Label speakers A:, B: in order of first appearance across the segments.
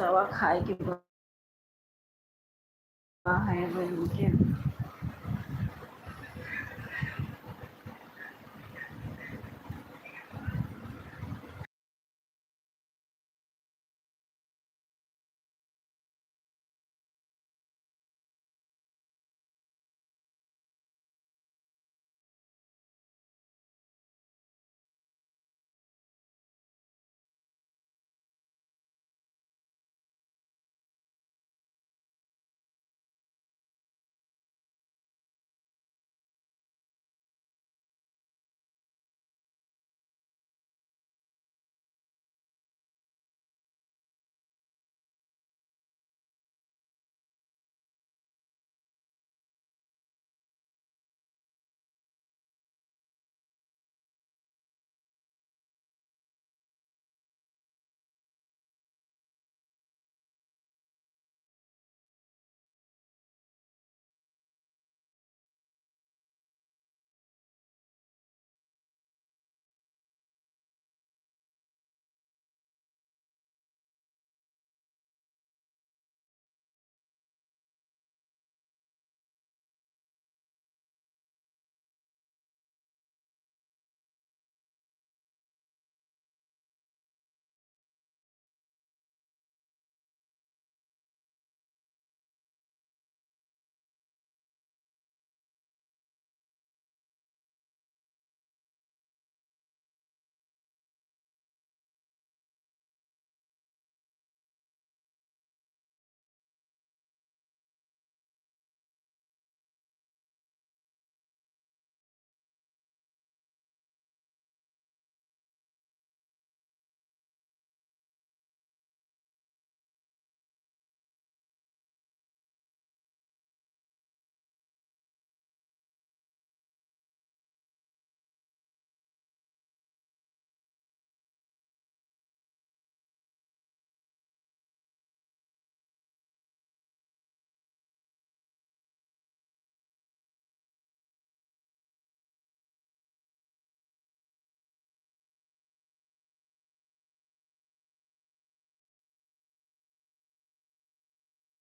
A: दवा खाए के है बोल के।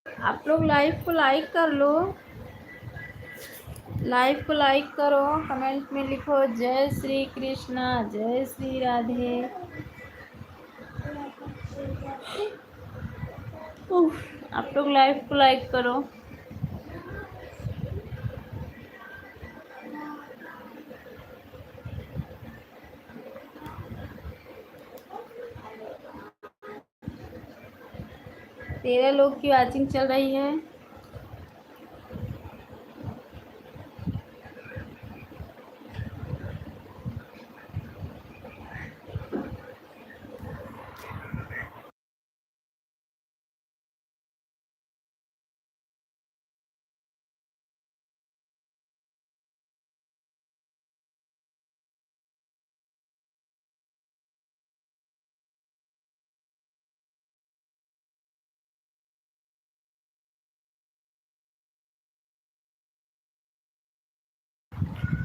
A: आप लोग लाइव को लाइक कर लो, लाइव को लाइक करो, कमेंट में लिखो जय श्री कृष्णा, जय श्री राधे। आप लोग लाइव को लाइक करो। तेरह लोग की वॉचिंग चल रही है।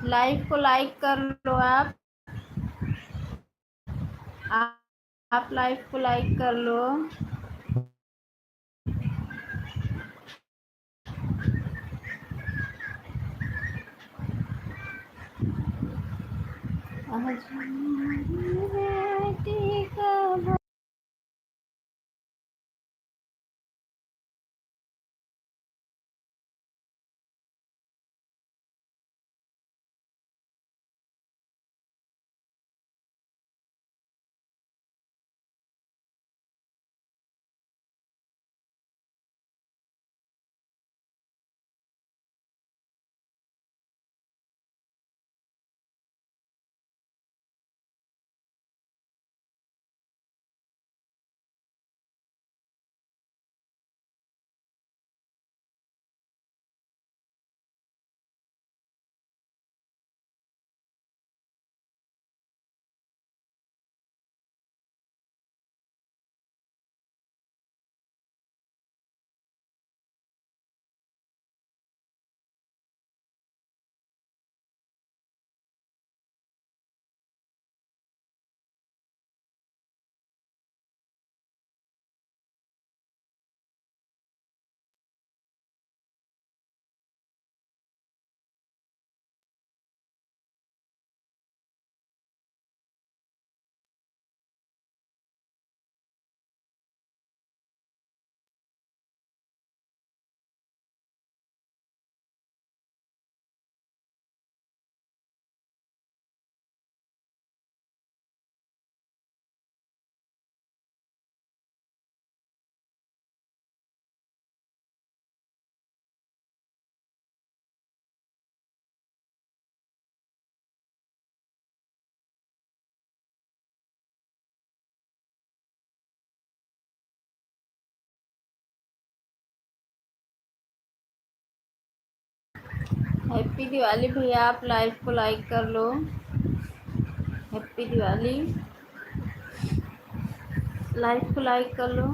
A: लाइव को लाइक कर लो आप लाइव को लाइक कर लो। आज हैप्पी दिवाली भैया, आप लाइव को लाइक कर लो। हैप्पी दिवाली, लाइव को लाइक कर लो।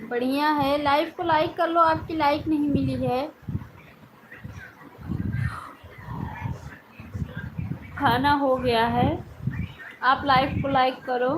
A: बढ़िया है, लाइव को लाइक कर लो, आपकी लाइक नहीं मिली है। खाना हो गया है, आप लाइव को लाइक करो।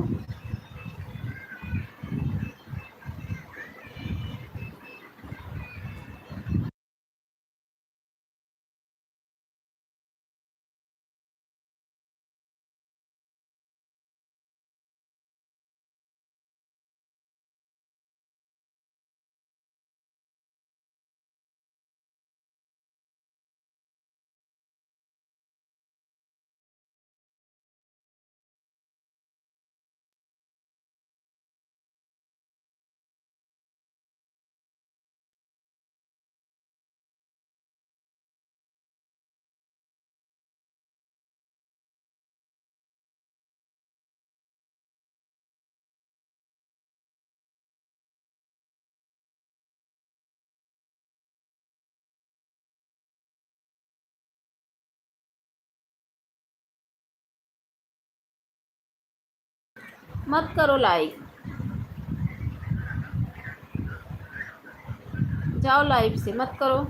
A: मत करो लाइक, जाओ लाइव से, मत करो।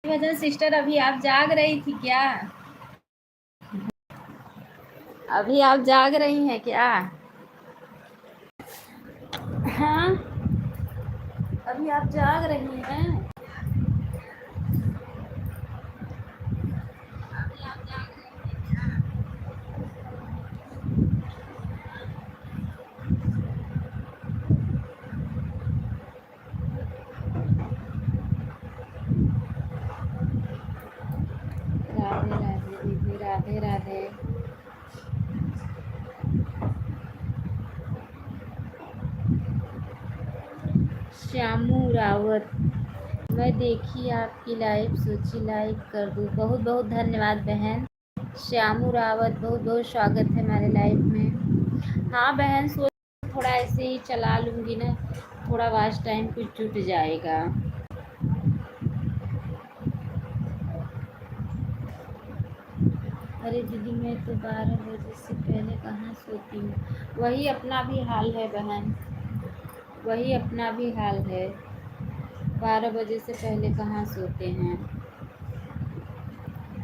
A: भजन सिस्टर, अभी आप जाग रही थी क्या? अभी आप जाग रही हैं क्या? हाँ, अभी आप जाग रही हैं? राधे राधे दीदी, राधे राधे। श्यामू रावत, मैं देखी आपकी लाइव, सोची लाइक कर दूँ। बहुत बहुत धन्यवाद बहन। श्यामू रावत, बहुत बहुत स्वागत है हमारे लाइव में। हाँ बहन, सोच थोड़ा ऐसे ही चला लूँगी ना, थोड़ा वाच टाइम कुछ जुट जाएगा। अरे दीदी, मैं तो 12 बजे से पहले कहाँ सोती हूँ। वही अपना भी हाल है बहन, वही अपना भी हाल है। 12 बजे से पहले कहाँ सोते हैं,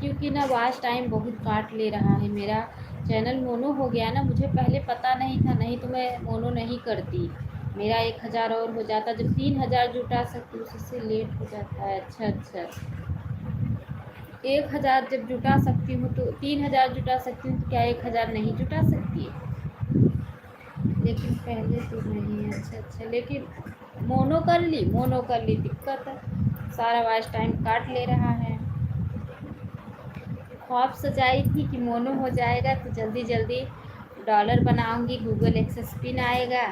A: क्योंकि ना वॉच टाइम बहुत काट ले रहा है। मेरा चैनल मोनो हो गया ना, मुझे पहले पता नहीं था, नहीं तो मैं मोनो नहीं करती। मेरा 1000 और हो जाता, जब 3000 जुटा सकती हूँ उससे लेट हो जाता है। अच्छा अच्छा, 1000 जब जुटा सकती हूँ तो 3000 जुटा सकती हूँ, तो क्या 1000 नहीं जुटा सकती? लेकिन पहले तो नहीं। अच्छा अच्छा, लेकिन मोनो कर ली, मोनो कर ली, दिक्कत है, सारा वॉच टाइम काट ले रहा है। ख्वाब सजाई थी कि मोनो हो जाएगा तो जल्दी जल्दी डॉलर बनाऊंगी, गूगल एक्सेस पिन आएगा।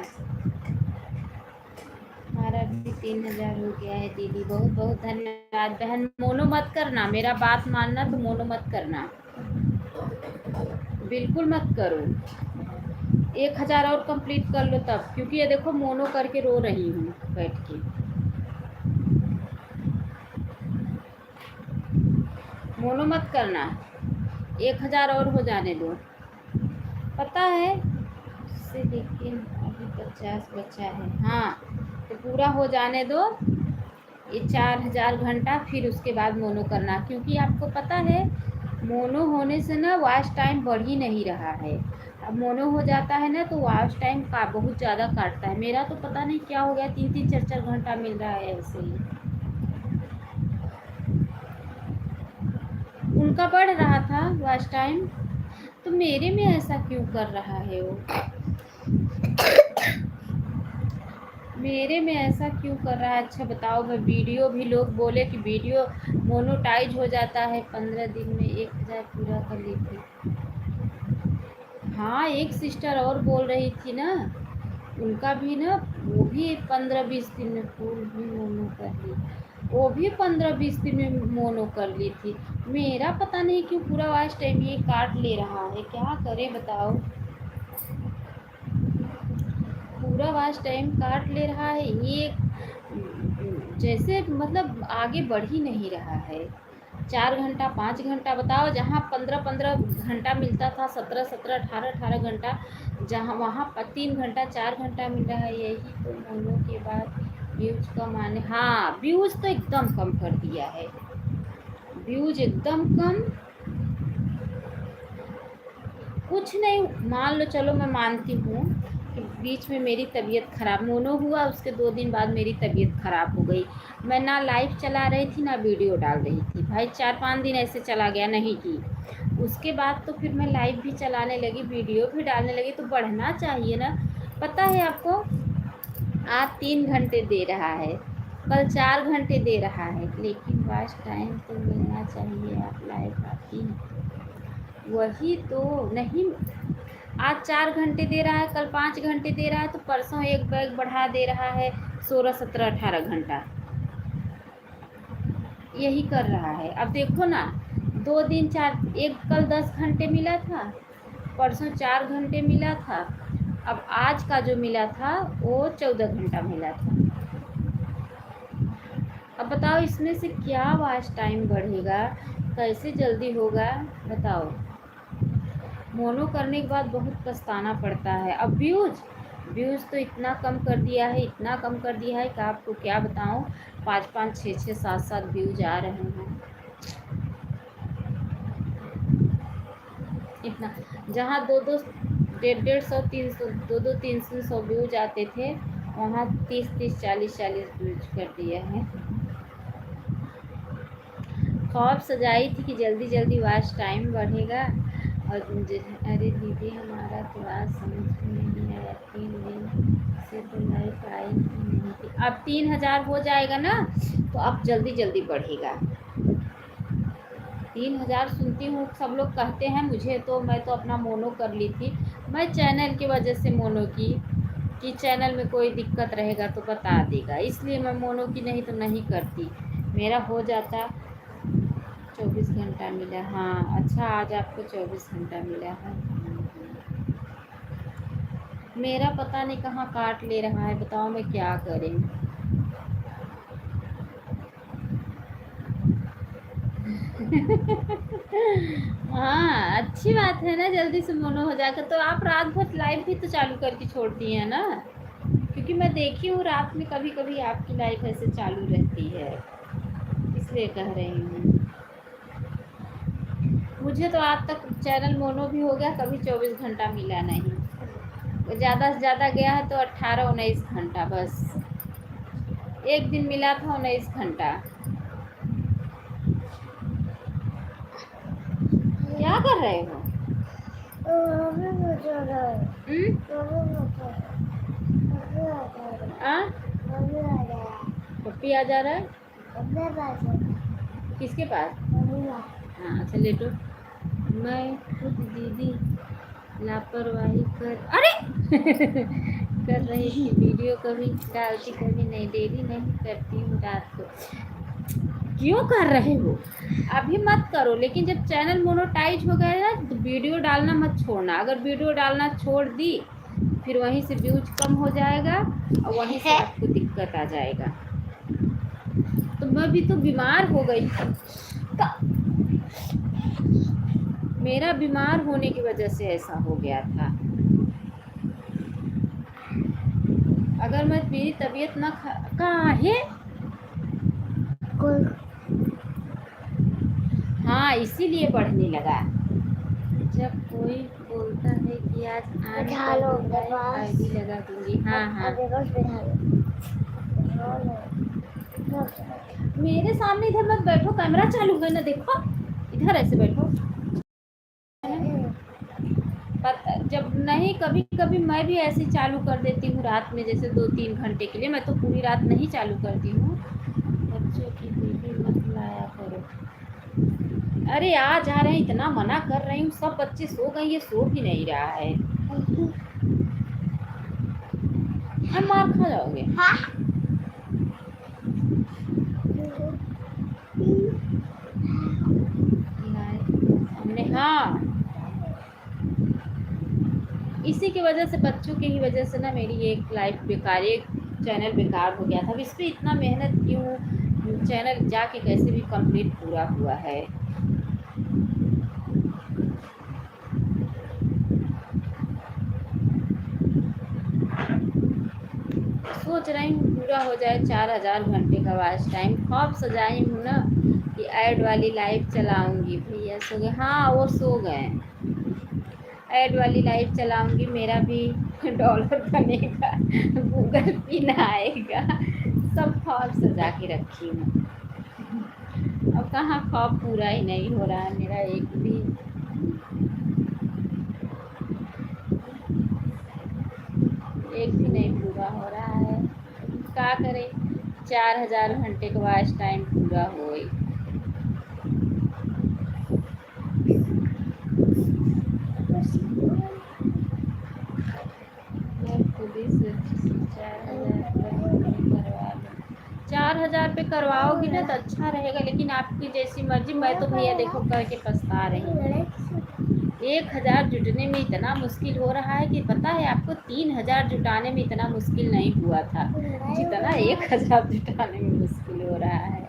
A: हमारा भी 3000 हो गया है दीदी, बहुत बहुत धन्यवाद बहन। मोनो मत करना, मेरा बात मानना, तो मोनो मत करना, बिल्कुल मत करो। 1000 और कंप्लीट कर लो तब, क्योंकि ये देखो मोनो करके रो रही हूँ बैठ के। मोनो मत करना, 1000 और हो जाने दो। पता है उससे, लेकिन अभी 50 बचा है। हाँ, तो पूरा हो जाने दो ये 4000 घंटा, फिर उसके बाद मोनो करना, क्योंकि आपको पता है मोनो होने से ना वॉच टाइम बढ़ ही नहीं रहा है। अब मोनो हो जाता है ना तो वॉच टाइम का बहुत ज़्यादा काटता है। मेरा तो पता नहीं क्या हो गया, 3 3 4 4 घंटा मिल रहा है ऐसे ही। उनका बढ़ रहा था वॉच टाइम, तो मेरे में ऐसा क्यों कर रहा है वो? मेरे में ऐसा क्यों कर रहा है? अच्छा बताओ। मैं वीडियो भी, लोग बोले कि वीडियो मोनोटाइज हो जाता है 15 दिन में। 1000 पूरा कर ली थी। हाँ, एक सिस्टर और बोल रही थी ना, उनका भी ना, वो भी 15-20 दिन में फूल भी मोनो कर ली, वो भी 15-20 दिन में मोनो कर ली थी। मेरा पता नहीं क्यों पूरा वॉच टाइम ये काट ले रहा है, क्या करें बताओ? पूरा वॉच टाइम काट ले रहा है ये, जैसे मतलब आगे बढ़ ही नहीं रहा है। 4 घंटा 5 घंटा बताओ, जहाँ 15-15 घंटा मिलता था, 17-17 18-18 घंटा, जहाँ वहाँ 3 घंटा 4 घंटा मिल रहा है। यही तो मोनो के बाद व्यूज कम आने। हाँ, व्यूज तो एकदम कम कर दिया है, व्यूज एकदम कम। कुछ नहीं, मान लो, चलो मैं मानती हूँ कि बीच में मेरी तबीयत ख़राब, मोनो हुआ उसके 2 दिन बाद मेरी तबीयत ख़राब हो गई। मैं ना लाइव चला रही थी ना वीडियो डाल रही थी भाई, 4-5 दिन ऐसे चला गया, नहीं की। उसके बाद तो फिर मैं लाइव भी चलाने लगी, वीडियो भी डालने लगी, तो बढ़ना चाहिए ना। पता है आपको, आज 3 घंटे दे रहा है, कल 4 घंटे दे रहा है, लेकिन वॉच टाइम तो मिलना चाहिए। आप लाइव आती हैं, वही तो नहीं। आज 4 घंटे दे रहा है, कल 5 घंटे दे रहा है, तो परसों एक बैग बढ़ा दे रहा है, 16 17 18 घंटा यही कर रहा है। अब देखो ना, 2 दिन 4, एक कल 10 घंटे मिला था, परसों 4 घंटे मिला था, अब आज का जो मिला था वो 14 घंटा मिला था। अब बताओ इसमें से क्या वॉच टाइम बढ़ेगा, कैसे जल्दी होगा बताओ? मोनो करने के बाद बहुत पछताना पड़ता है। अब व्यूज व्यूज़ तो इतना कम कर दिया है, इतना कम कर दिया है कि आपको क्या बताऊँ। 5-5, 6-6, 7-7 व्यूज़ आ रहे हैं। इतना, जहाँ 2-2, 150-150, 300, 2-2, 300 व्यूज आते थे, वहाँ 30-30, 40-40 व्यूज कर दिया है। ख्वाब सजाई थी कि जल्दी जल्दी वॉच टाइम बढ़ेगा। और मुझे, अरे दीदी हमारा तो आज समझ में नहीं आया, 3 दिन से तो लाइफ आई ही नहीं थी। अब 3000 हो जाएगा ना तो अब जल्दी जल्दी बढ़ेगा। 3000 सुनती हूँ, सब लोग कहते हैं मुझे, तो मैं तो अपना मोनो कर ली थी। मैं चैनल की वजह से मोनो की, कि चैनल में कोई दिक्कत रहेगा तो बता देगा, इसलिए मैं मोनो की, नहीं तो नहीं करती। मेरा हो जाता। 24 घंटा मिला, हाँ अच्छा, आज आपको 24 घंटा मिला है। मेरा पता नहीं कहाँ काट ले रहा है, बताओ मैं क्या करें। हाँ अच्छी बात है ना, जल्दी से मोनो हो जाकर। तो आप रात भर लाइव भी तो चालू करके छोड़ती हैं ना, क्योंकि मैं देखी हूँ रात में कभी कभी आपकी लाइव ऐसे चालू रहती है, इसलिए कह रही हूँ। मुझे तो आज तक चैनल मोनो भी हो गया, कभी 24 घंटा मिला नहीं। ज़्यादा से ज़्यादा गया है तो 18-19 घंटा बस। एक दिन मिला था 19 घंटा। क्या कर रहे हो? पप्पी आ जा रहा है? किसके पास? हाँ अच्छा लेटो। मैं खुद दीदी लापरवाही कर, अरे कर रही थी वीडियो, कभी डालती कभी नहीं, डेली नहीं करती हूँ रात को। क्यों कर रहे हो? अभी मत करो, लेकिन जब चैनल मोनेटाइज हो गया ना तो वीडियो डालना मत छोड़ना। अगर वीडियो डालना छोड़ दी फिर वहीं से व्यूज कम हो जाएगा और वहीं से आपको दिक्कत आ जाएगा। तो मैं भी तो बीमार हो गई, मेरा बीमार होने की वजह से ऐसा हो गया था। अगर मैं, मेरी तबीयत ना कहाँ है, हाँ इसीलिए बढ़ने लगा। जब कोई बोलता है कि आज आईडी लगा दूंगी। हाँ हाँ मेरे सामने इधर मत बैठो, कैमरा चालू है ना, देखो इधर ऐसे बैठो। जब नहीं, कभी कभी मैं भी ऐसे चालू कर देती हूँ रात में, जैसे 2-3 घंटे के लिए। मैं तो पूरी रात नहीं चालू करती हूँ। बच्चों की वीडियो मत लाया करो। अरे आ जा रहे हैं, इतना मना कर रही हूँ, सब बच्चे सो गए, ये सो भी नहीं रहा है। हम मार खा जाओगे। हाँ? हमने, हाँ इसी की वजह से, बच्चों की ही वजह से ना मेरी एक लाइफ बेकार, एक चैनल बेकार हो गया था। अब इस पर इतना मेहनत क्यों, चैनल जाके कैसे भी कंप्लीट पूरा हुआ है। सोच रही हूँ पूरा हो जाए 4000 घंटे का वॉच टाइम। ख्वाब सजाई हूँ ना कि ऐड वाली लाइव चलाऊंगी। भैया सो गए? हाँ वो सो गए। ऐड वाली लाइव चलाऊंगी, मेरा भी डॉलर बनेगा, गूगल पिन आएगा, सब ख्वाब सजा के रखी हूँ। अब कहाँ ख्वाब पूरा ही नहीं हो रहा है मेरा एक भी। एक भी नहीं पूरा हो रहा है, क्या करें। 4000 घंटे का वॉच टाइम पूरा हो गई। मैं खुद ही 4000 पे करवाओगी ना तो अच्छा रहेगा, लेकिन आपकी जैसी मर्जी। मैं तो भैया देखो करके पछता रही हूँ। 1000 जुटने में इतना मुश्किल हो रहा है कि पता है आपको, 3000 जुटाने में इतना मुश्किल नहीं हुआ था जितना 1000 जुटाने में मुश्किल हो रहा है।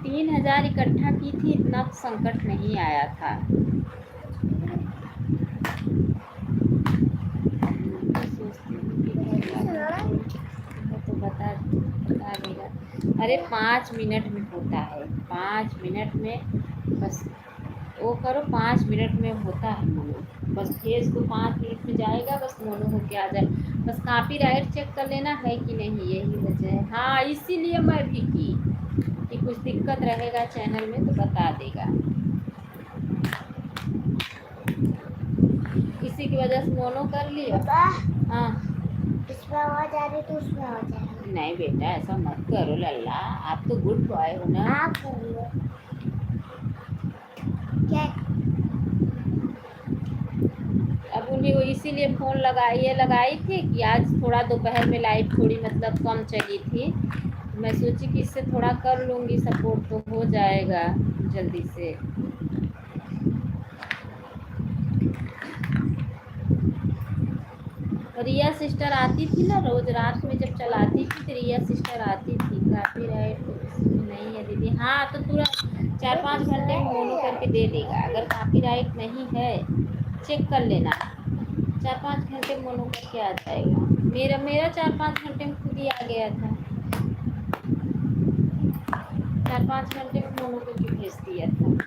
A: 3000 इकट्ठा की थी, इतना संकट नहीं आया था। अरे 5 मिनट में होता है, 5 मिनट में बस वो करो, 5 मिनट में होता है मोनो। बस फेस को 5 मिनट में जाएगा, बस मोनो होके आ जाए। बस कॉपीराइट चेक कर लेना है कि नहीं, यही वजह है। हाँ, इसीलिए मैं भी की कि कुछ दिक्कत रहेगा चैनल में तो बता देगा। इसी की वजह से मोनो कर लिया। हाँ,
B: इसमें आवाज आ रही तो उसमें आवाज आ रही।
A: नहीं बेटा, ऐसा मत करो लल्ला, आप तो गुड बॉय हो ना।
B: आप कर लो क्या?
A: अब उन्हीं को इसीलिए फ़ोन लगाई थी कि आज थोड़ा दोपहर में लाइट थोड़ी मतलब कम चली थी। मैं सोची कि इससे थोड़ा कर लूँगी सपोर्ट तो हो जाएगा जल्दी से। रिया सिस्टर आती थी ना रोज़ रात में जब चलाती थी, तो रिया सिस्टर आती थी। कॉपीराइट नहीं है दीदी। हाँ, तो पूरा 4-5 घंटे में मोनो करके दे देगा। अगर कॉपीराइट नहीं है चेक कर लेना, 4-5 घंटे में मोनो करके आ जाएगा। मेरा 4-5 घंटे में खुद ही आ गया था। 4-5 घंटे में मोनो करके भेज दिया था।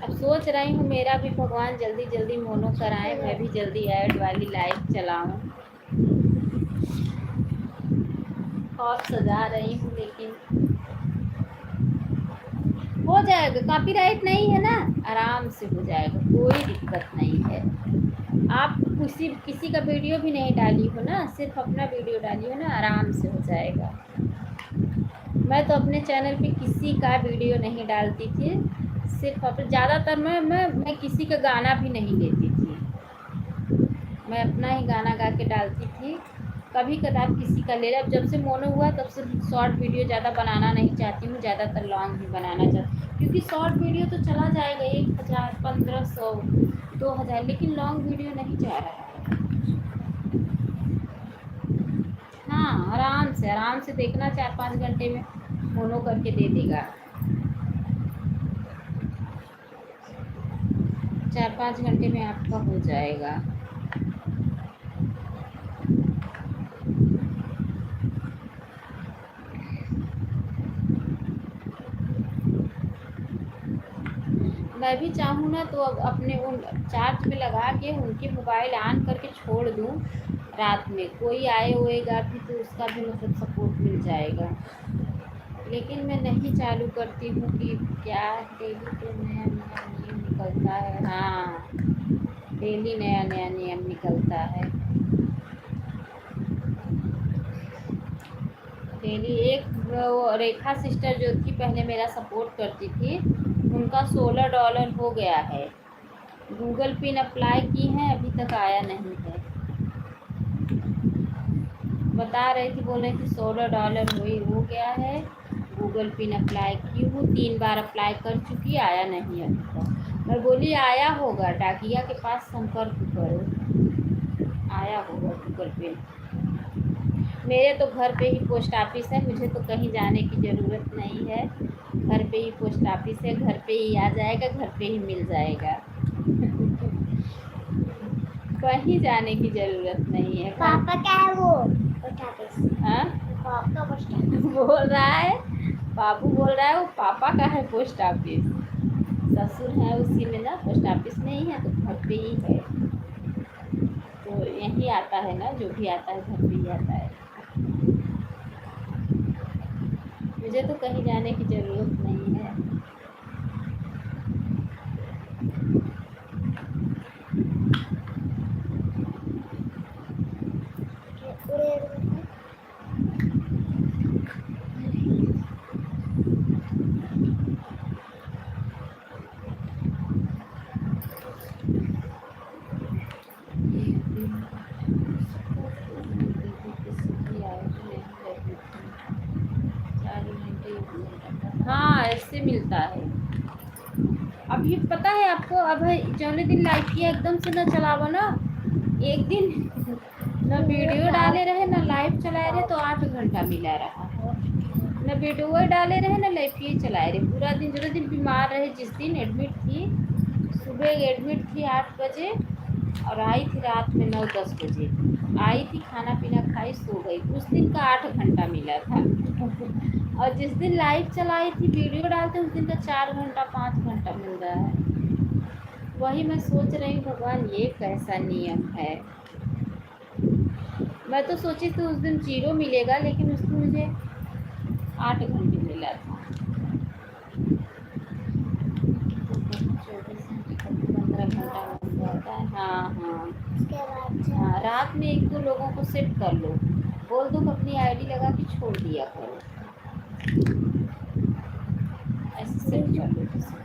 A: अब सोच रही हूँ मेरा भी भगवान जल्दी जल्दी मोनो कराएं, मैं भी जल्दी ऐड वाली लाइफ चलाऊं। और सजा रही हूँ, लेकिन हो जाएगा। कॉपीराइट नहीं है ना, आराम से हो जाएगा, कोई दिक्कत नहीं है। आप किसी का वीडियो भी नहीं डाली हो ना, सिर्फ अपना वीडियो डाली हो ना, आराम से हो जाएगा। मैं तो अपने चैनल पे किसी का वीडियो नहीं डालती थी, सिर्फ अपने ज़्यादातर मैं किसी का गाना भी नहीं लेती थी, मैं अपना ही गाना गा के डालती थी। कभी कदार किसी का ले लिया। जब से मोनो हुआ तब से शॉर्ट वीडियो ज़्यादा बनाना नहीं चाहती हूँ, ज़्यादातर लॉन्ग ही बनाना चाहती हूँ, क्योंकि शॉर्ट वीडियो तो चला जाएगा 1000, 1500, 2000, लेकिन लॉन्ग वीडियो नहीं जा रहा है। हाँ, आराम से देखना, 4-5 घंटे में मोनो करके दे देगा। 4-5 घंटे में आपका हो जाएगा। मैं भी चाहूँ ना तो अब अपने उन चार्ज में लगा के उनके मोबाइल ऑन करके छोड़ दूँ, रात में कोई आए होएगा भी तो उसका भी मतलब सपोर्ट मिल जाएगा। लेकिन मैं नहीं चालू करती हूँ कि क्या डेली तो नया नया नियम निकलता है। हाँ, डेली नया नया नियम निकलता है। डेली एक वो रेखा सिस्टर जो थी पहले मेरा सपोर्ट करती थी, उनका $16 हो गया है। गूगल पिन अप्लाई की है, अभी तक आया नहीं है। बता रही थी, बोल रही थी $16 हो गया है। गूगल पिन अप्लाई की हूँ, 3 बार अप्लाई कर चुकी, आया नहीं अभी तक। मैं बोली आया होगा, डाकिया के पास संपर्क करो, आया होगा गूगल पिन। मेरे तो घर पे ही पोस्ट ऑफिस है, मुझे तो कहीं जाने की ज़रूरत नहीं है। घर पे ही पोस्ट ऑफिस है, घर पे ही आ जाएगा, घर पे ही मिल जाएगा। कहीं जाने की ज़रूरत नहीं है।
B: पापा क्या है वो पोस्ट ऑफिस?
A: हाँ,
B: पापा पोस्ट ऑफिस
A: बोल रहा है, बाबू बोल रहा है वो पापा का है पोस्ट ऑफिस। ससुर है उसी में ना, पोस्ट ऑफिस नहीं है तो घर पे ही है। तो यही आता है ना, जो भी आता है घर पे ही आता है। मुझे तो कहीं जाने की ज़रूरत नहीं है। हाँ, ऐसे मिलता है। अब ये पता है आपको, अब जौने दिन लाइव किया एकदम से ना चलावा ना, एक दिन ना वीडियो डाले रहे ना लाइव चलाए रहे तो 8 घंटा मिला रहा। ना वीडियो डाले रहे ना लाइव ही चलाए रहे पूरा दिन। जो दिन बीमार रहे, जिस दिन एडमिट थी, सुबह एडमिट थी 8 बजे और आई थी रात में 9-10 बजे। आई थी, खाना पीना खाई, सो गई। उस दिन का 8 घंटा मिला था और जिस दिन लाइव चलाई थी वीडियो डालते उस दिन का 4 घंटा 5 घंटा मिल रहा है। वही मैं सोच रही हूँ भगवान ये कैसा नियम है। मैं तो सोची थी उस दिन 0 मिलेगा, लेकिन उसमें मुझे 8 घंटे मिला था। 24 घंटे का 15 घंटा मिल जाता है। हाँ हाँ
B: उसके बाद से
A: हाँ, रात में 1-2 लोगों को सेट कर लो, बोल दो कि अपनी आईडी लगा के छोड़ दिया करो, ऐसे सेट कर लो किसी को।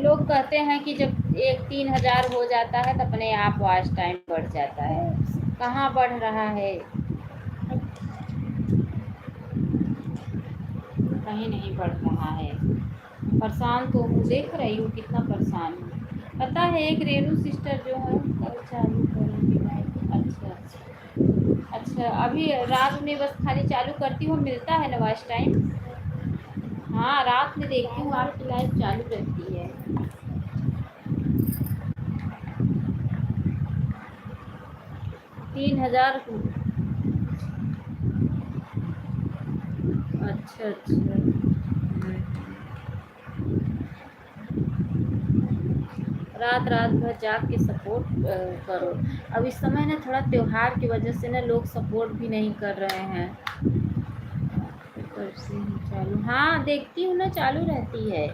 A: लोग कहते हैं कि जब 1-3 हज़ार हो जाता है तो अपने आप वॉच टाइम बढ़ जाता है। कहाँ बढ़ रहा है, कहीं नहीं बढ़ रहा है। परेशान तो हूँ, देख रही हूँ कितना परेशान हूँ। पता है एक रेनू सिस्टर जो है कल चालू करूँगी लाइव। अच्छा अच्छा अच्छा, अभी रात में बस खाली चालू करती हूँ, मिलता है ना वॉच टाइम। हाँ रात में देखती हूँ आपकी लाइव चालू रहती है। 3,000। अच्छा अच्छा रात रात भर जाग के सपोर्ट करो। अब इस समय ना थोड़ा त्योहार की वजह से ना लोग सपोर्ट भी नहीं कर रहे हैं। कब से ही चालू, हाँ देखती हूँ ना चालू रहती है।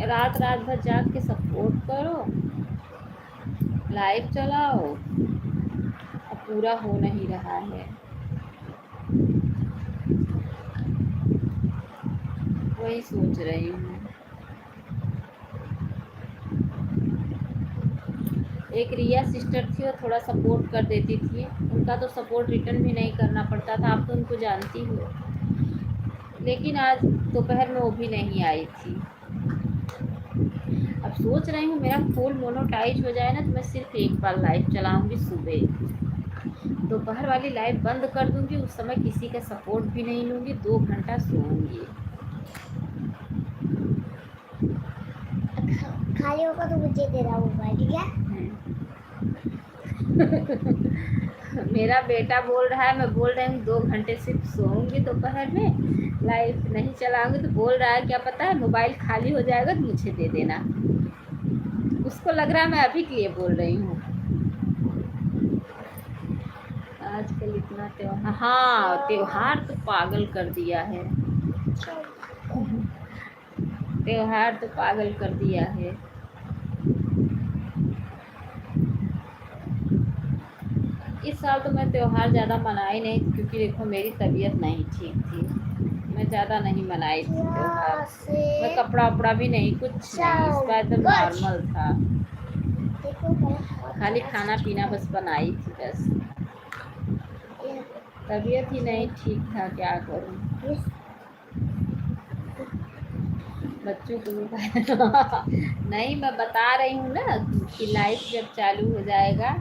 A: रात रात भर जाग के सपोर्ट करो, लाइव चलाओ, अब पूरा हो नहीं रहा है। वही सोच रही हूँ। एक रिया सिस्टर थी, वो थोड़ा सपोर्ट कर देती थी, उनका तो सपोर्ट रिटर्न भी नहीं करना पड़ता था, आप तो उनको जानती हो। लेकिन आज दोपहर में वो भी नहीं आई थी। अब सोच रही हूँ मेरा फुल मोनोटाइज हो जाए ना तो मैं सिर्फ एक बार लाइव चलाऊंगी सुबह। दोपहर वाली लाइव बंद कर दूंगी, उस समय किसी का सपोर्ट भी नहीं लूंगी, 2 घंटा सोऊंगी।
B: खाली होगा तो मुझे दे रहा मोबाइल, ठीक है?
A: मेरा बेटा बोल रहा है, मैं बोल रही हूँ 2 घंटे सिर्फ सोऊंगी दोपहर में, लाइव नहीं चलाऊंगी, तो बोल रहा है क्या पता है मोबाइल खाली हो जाएगा तो मुझे दे देना। उसको लग रहा है मैं अभी के लिए बोल रही हूँ। आजकल इतना त्योहार, हाँ त्योहार तो पागल कर दिया है, त्योहार तो पागल कर दिया है। इस साल तो मैं त्योहार ज़्यादा मनाई नहीं क्योंकि देखो मेरी तबीयत नहीं ठीक थी, मैं ज़्यादा नहीं मनाई थी त्योहार। मैं कपड़ा वपड़ा भी नहीं, कुछ नहीं, इस बार तो नॉर्मल था, खाली खाना पीना बस बनाई थी बस। तबीयत ही नहीं ठीक था, क्या करूं। बच्चों को नहीं, मैं बता रही हूँ ना कि लाइफ जब चालू हो जाएगा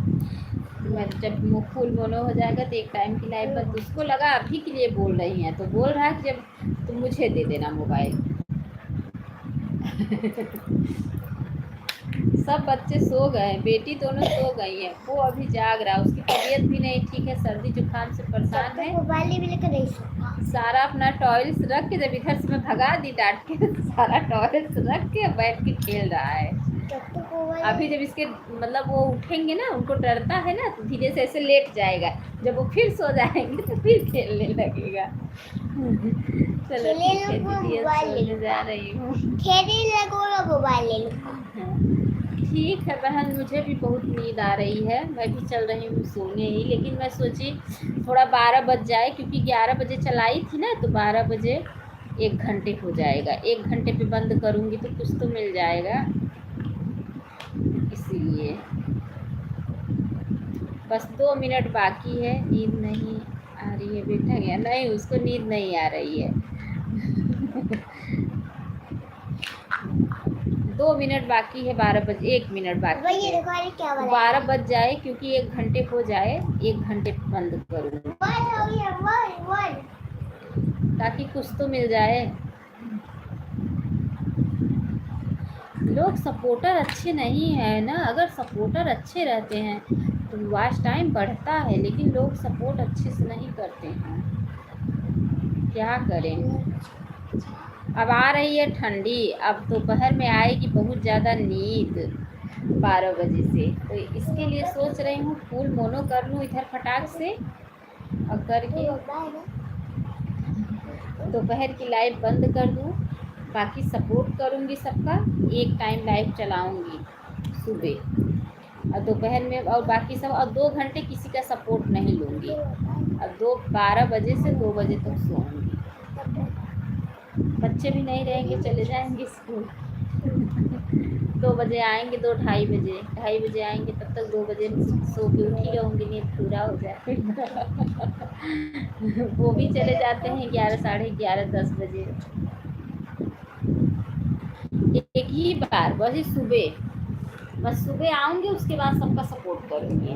A: तो मैं जब फुल मोनो हो जाएगा तो एक टाइम की लाइफ बस। उसको लगा अभी के लिए बोल रही हैं तो बोल रहा है कि जब तुम मुझे दे देना मोबाइल। सब बच्चे सो गए, बेटी दोनों सो गई है, वो अभी जाग रहा है, उसकी तबीयत भी नहीं ठीक है, सर्दी जुकाम से परेशान है।
B: मोबाइल भी लेकर नहीं सोगा।
A: सारा अपना टॉयल्स रख के, जब इधर से मैं भगा दी डांट के, सारा टॉयल्स रख के बैठ के खेल रहा है। अभी जब इसके मतलब वो उठेंगे ना, उनको डरता है ना, तो धीरे से ऐसे लेट जाएगा, जब वो फिर सो जाएंगे तो फिर खेलने लगेगा। चलो ठीक है दीदी, सोने जा रही हूँ।
B: मोबाइल ले लूँगा।
A: ठीक है बहन, मुझे भी बहुत नींद आ रही है, मैं भी चल रही हूँ सोने ही। लेकिन मैं सोची थोड़ा 12 बज जाए, क्योंकि 11 बजे चलाई थी ना, तो 12 बजे 1 घंटे हो जाएगा, 1 घंटे पे बंद करूँगी तो कुछ तो मिल जाएगा, इसीलिए। बस 2 मिनट बाकी है। नींद नहीं आ रही है बेटा गया? नहीं, उसको नींद नहीं आ रही है। 2 मिनट बाकी है, 12 बजे 1 मिनट बाकी है, 12 बज जाए, क्योंकि 1 घंटे हो जाए, 1 घंटे पे बंद करूँगी ताकि कुछ तो मिल जाए। लोग सपोर्टर अच्छे नहीं हैं ना। अगर सपोर्टर अच्छे रहते हैं तो वॉच टाइम बढ़ता है, लेकिन लोग सपोर्ट अच्छे से नहीं करते हैं, क्या करें। अब आ रही है ठंडी, अब दोपहर में आएगी बहुत ज़्यादा नींद 12 बजे से, तो इसके लिए सोच रही हूँ फुल मोनो कर लूँ इधर फटाक से, और करके दोपहर की लाइव बंद कर दूँ। बाकी सपोर्ट करूँगी सबका, एक टाइम लाइव चलाऊँगी सुबह और दोपहर में, और बाकी सब, और 2 घंटे किसी का सपोर्ट नहीं लूँगी। अब 12 बजे से 2 बजे तक सोऊंगी। बच्चे भी नहीं रहेंगे, चले जाएंगे स्कूल। 2 बजे आएंगे, 2-2:30 बजे आएंगे, तब तक 2 बजे सो के उठी रहूँगी, नींद पूरा हो जाए। वो भी चले जाते हैं 11, 11:30, 10 बजे। एक ही बार बस सुबह आऊँगी, उसके बाद सबका सपोर्ट करूँगी।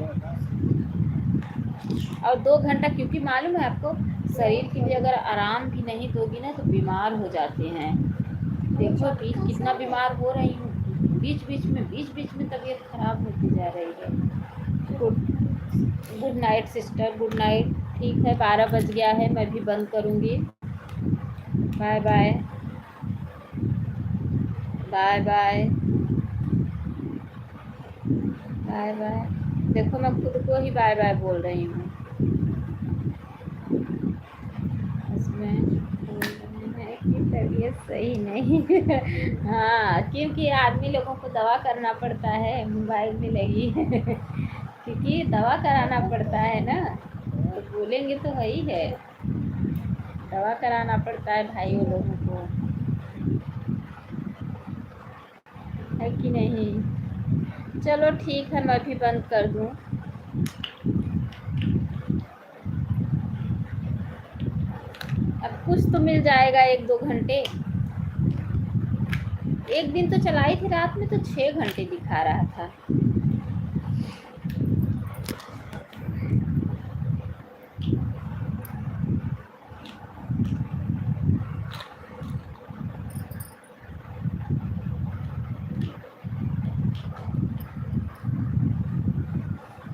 A: और 2 घंटा, क्योंकि मालूम है आपको, शरीर के लिए अगर आराम भी नहीं दोगी ना तो बीमार हो जाते हैं। देखो कितना बीमार हो रही हूँ, बीच बीच में तबीयत खराब होती जा रही है। Good night sister, good night. ठीक है, 12 बज गया है, मैं भी बंद करूँगी। Bye bye bye bye bye bye. देखो मैं खुद को ही बाय बाय बोल रही हूँ इसमें, कि तबीयत सही नहीं। हाँ, क्योंकि आदमी लोगों को दवा करना पड़ता है, मोबाइल में लगी है। क्योंकि दवा कराना पड़ता है ना, तो बोलेंगे तो वही है, दवा कराना पड़ता है भाइयों लोगों को, है कि नहीं। चलो ठीक है, मैं भी बंद कर दूँ। अब कुछ तो मिल जाएगा 1-2 घंटे। एक दिन तो चलाई थी, रात में तो 6 घंटे दिखा रहा था।